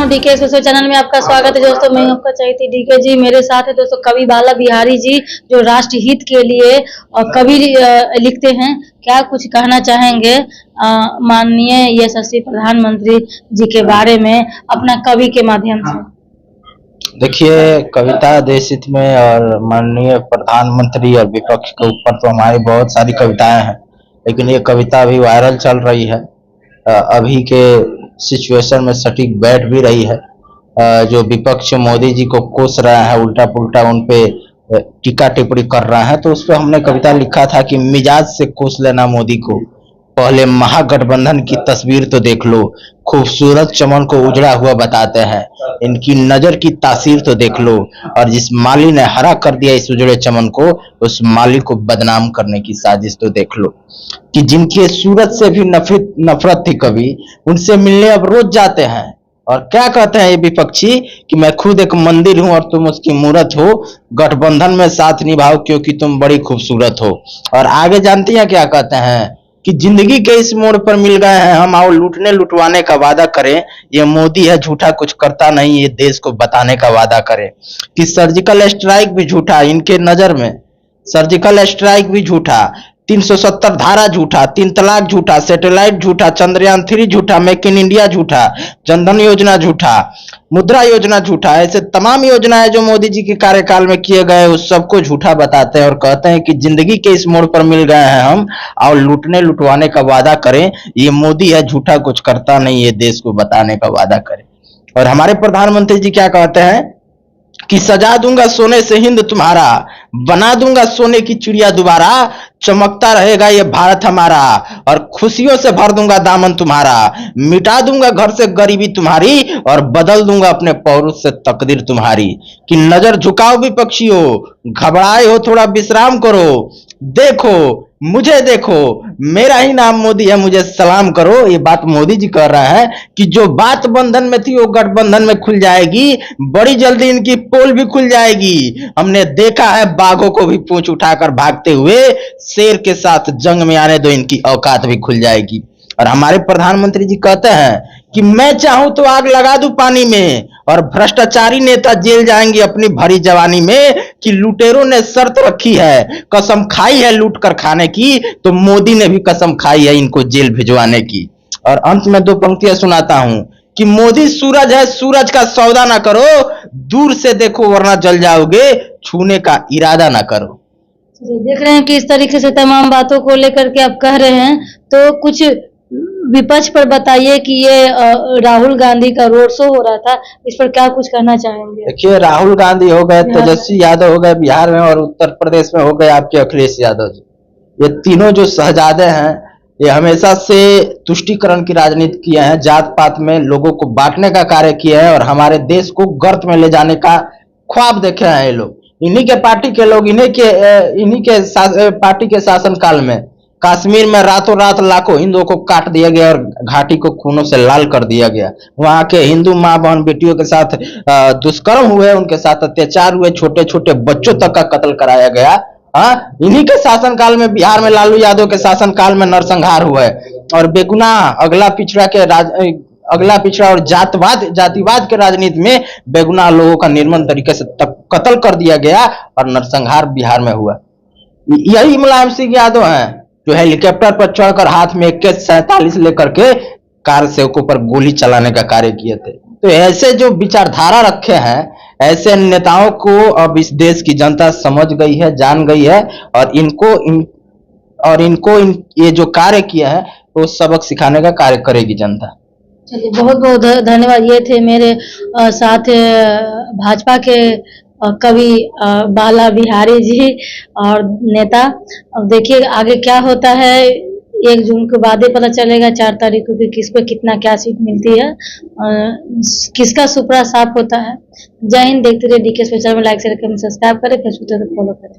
DK social channel में आपका स्वागत है दोस्तों। मैं आपका चाहती डीके जी, मेरे साथ है दोस्तों कवि बाला बिहारी जी, जो राष्ट्र हित के लिए कवि लिखते हैं। क्या कुछ कहना चाहेंगे माननीय यशस्वी प्रधानमंत्री जी के बारे में अपना कवि के माध्यम से? देखिए, कविता देश हित में और माननीय प्रधानमंत्री और विपक्ष के ऊपर तो हमारी बहुत सारी कविताएं हैं, लेकिन ये कविता अभी वायरल चल रही है। अभी के सिचुएशन में सटीक बैठ भी रही है। जो विपक्ष मोदी जी को कोस रहा है, उल्टा पुल्टा उन पे टीका टिप्पणी कर रहा है, तो उस पर हमने कविता लिखा था कि मिजाज से कोस लेना मोदी को, पहले महागठबंधन की तस्वीर तो देख लो, खूबसूरत चमन को उजड़ा हुआ बताते हैं, इनकी नजर की तासीर तो देख लो, और जिस माली ने हरा कर दिया इस उजड़े चमन को, उस माली को बदनाम करने की साजिश तो देख लो। कि जिनकी सूरत से भी नफरत थी कभी, उनसे मिलने अब रोज जाते हैं। और क्या कहते हैं ये विपक्षी कि मैं खुद एक मंदिर हूं और तुम उसकी मूरत हो, गठबंधन में साथ निभाओ क्योंकि तुम बड़ी खूबसूरत हो। और आगे जानती हैं क्या कहते हैं कि जिंदगी के इस मोड़ पर मिल गए हैं हम, आओ लूटने लुटवाने का वादा करें, ये मोदी है झूठा कुछ करता नहीं, ये देश को बताने का वादा करे। कि सर्जिकल स्ट्राइक भी झूठा इनके नजर में, सर्जिकल स्ट्राइक भी झूठा, 370 धारा झूठा, 3 तलाक झूठा, सैटेलाइट झूठा, चंद्रयान 3 झूठा, मेक इन इंडिया झूठा, जनधन योजना झूठा, मुद्रा योजना झूठा। ऐसे तमाम योजनाएं जो मोदी जी के कार्यकाल में किए गए उस सबको झूठा बताते हैं और कहते हैं कि जिंदगी के इस मोड़ पर मिल गए हैं हम, और लूटने लुटवाने का वादा करें, ये मोदी है झूठा कुछ करता नहीं, ये देश को बताने का वादा करे। और हमारे प्रधानमंत्री जी क्या कहते हैं कि सजा दूंगा सोने से हिंद तुम्हारा, बना दूंगा सोने की चिड़िया दोबारा, चमकता रहेगा ये भारत हमारा, और खुशियों से भर दूंगा दामन तुम्हारा, मिटा दूंगा घर से गरीबी तुम्हारी, और बदल दूंगा अपने पौरुष से तकदीर तुम्हारी। कि नजर झुकाओ विपक्षियों, घबराए हो थोड़ा विश्राम करो, देखो मुझे देखो, मेरा ही नाम मोदी है, मुझे सलाम करो। ये बात मोदी जी कर रहा है कि जो बात बंधन में थी वो गठबंधन में खुल जाएगी, बड़ी जल्दी इनकी पोल भी खुल जाएगी। हमने देखा है बाघों को भी पूंछ उठाकर भागते हुए, शेर के साथ जंग में आने दो, इनकी औकात भी खुल जाएगी। और हमारे प्रधानमंत्री जी कहते हैं कि मैं चाहूं तो आग लगा दूं पानी में, और भ्रष्टाचारी नेता जेल जाएंगे अपनी भरी जवानी में। कि लुटेरों ने शर्त रखी है, कसम खाई है लूट कर खाने की, तो मोदी ने भी कसम खाई है इनको जेल भिजवाने की। और अंत में 2 पंक्तियां सुनाता हूं कि मोदी सूरज है, सूरज का सौदा ना करो, दूर से देखो वरना जल जाओगे, छूने का इरादा ना करो। देख रहे हैं कि इस तरीके से तमाम बातों को लेकर के आप कह रहे हैं, तो कुछ विपक्ष पर बताइए कि ये राहुल गांधी का रोड शो हो रहा था, इस पर क्या कुछ कहना चाहेंगे? देखिए, राहुल गांधी हो गए, तेजस्वी यादव हो गए बिहार में, और उत्तर प्रदेश में हो गए आपके अखिलेश यादव जी। ये तीनों जो शहजादे हैं, ये हमेशा से तुष्टीकरण की राजनीति किए हैं, जात पात में लोगों को बांटने का कार्य किए हैं, और हमारे देश को गर्त में ले जाने का ख्वाब देखे हैं ये लोग। इन्हीं के पार्टी के लोग, इन्हीं के पार्टी के शासन काल में कश्मीर में रातों रात लाखों हिंदुओं को काट दिया गया और घाटी को खूनों से लाल कर दिया गया। वहां के हिंदू माँ बहन बेटियों के साथ दुष्कर्म हुए, उनके साथ अत्याचार हुए, छोटे छोटे बच्चों तक का कत्ल कराया गया। इन्हीं के शासनकाल में बिहार में लालू यादव के शासनकाल में नरसंहार हुआ है। और बेगुनाह अगला पिछड़ा और जातिवाद के राजनीति में बेगुनाह लोगों का निर्मम तरीके से कत्ल कर दिया गया और नरसंहार बिहार में हुआ। यही मुलायम सिंह यादव हैं जो हेलीकॉप्टर पर चढ़कर हाथ में AK-47 लेकर के कार सेवकों पर गोली चलाने का कार्य किए थे। तो ऐसे जो विचारधारा रखे हैं, ऐसे नेताओं को अब इस देश की जनता समझ गई है, जान गई है, और इनको ये जो कार्य किया है वो सबक सिखाने का कार्य करेगी जनता। चलिए, बहुत बहुत धन्यवाद। ये थे मेरे साथ भाजपा के कवि बाला बिहारी जी और नेता। अब देखिए आगे क्या होता है, 1 जून के बाद ही पता चलेगा, 4 तारीख को, कि किस पे कितना क्या सीट मिलती है, किसका सुपड़ा साफ होता है। जय हिंद। देखते रहिए डीके स्पेशल में, लाइक शेयर कमेंट सब्सक्राइब करें, फेसबुक पर फॉलो करें।